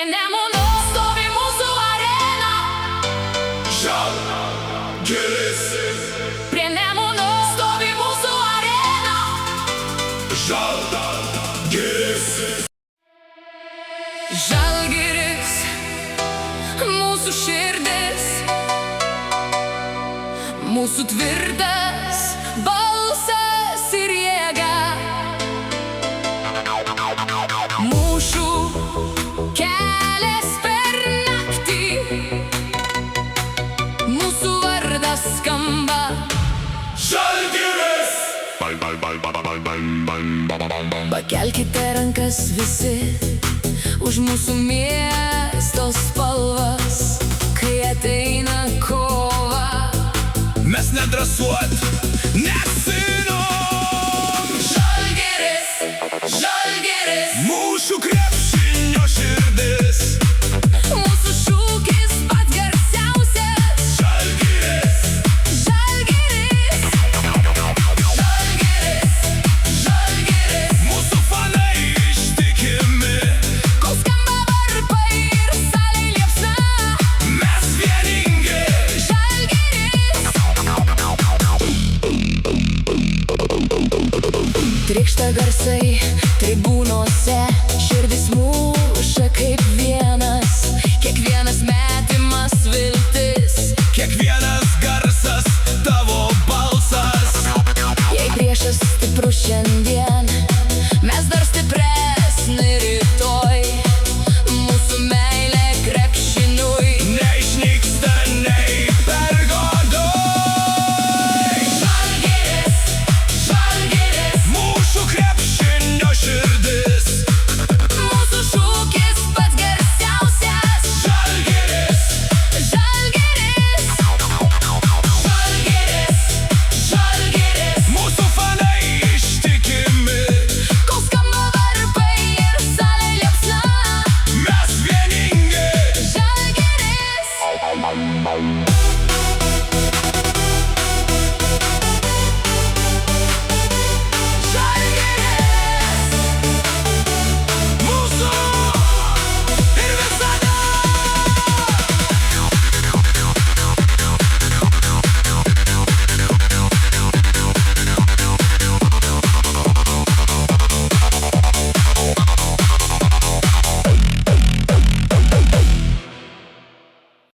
Prie Nemuno stovi mūsų arena. Žalgiris. Prie Nemuno stovi mūsų arena. Žalgiris. Žalgiris, mūsų širdis, mūsų tvirtas balsas ir jėga. Mūšų kelias per naktį, mūsų vardas skamba. Žalgiris. Pakelkite rankas visi už mūsų miesto spalvas, kai ateina kova. Mes nedrąsuot nesinom. Žalgiris, Žalgiris, Mūsų krepšinio širdis. mūsų šūkis pats garsiausias. Žalgiris. Žalgiris, Žalgiris, Žalgiris. Mūsų fanai ištikimi. Kol skamba varpai ir salėj liepsna. Mes vieningi. Žalgiris. Trykšta garsai tribūnose.